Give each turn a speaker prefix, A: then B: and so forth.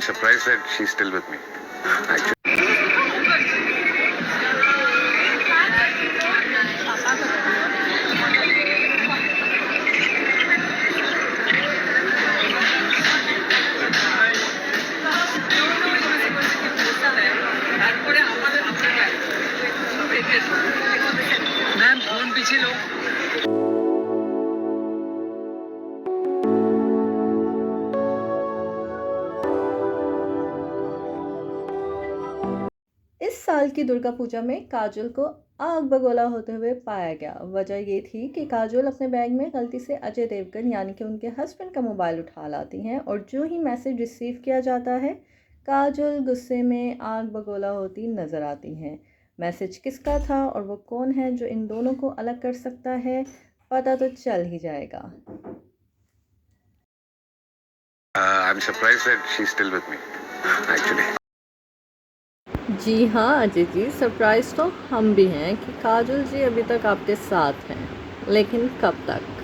A: surprised that she's still with me. Actually.
B: Ma'am phone पीछे लो।
C: इस साल की दुर्गा पूजा में काजोल को आग बगोला होते हुए पाया गया। वजह ये थी कि काजोल अपने बैग में गलती से अजय देवगन यानी कि उनके हस्बैंड का मोबाइल उठा लाती हैं और जो ही मैसेज रिसीव किया जाता है काजोल गुस्से में आग बगोला होती नज़र आती हैं। मैसेज किसका था और वो कौन है जो इन दोनों को अलग कर सकता है, पता तो चल ही जाएगा।
A: I'm surprised that she's still with me. Actually.
C: जी हाँ अजय जी, सरप्राइज़ तो हम भी हैं कि काजोल जी अभी तक आपके साथ हैं, लेकिन कब तक।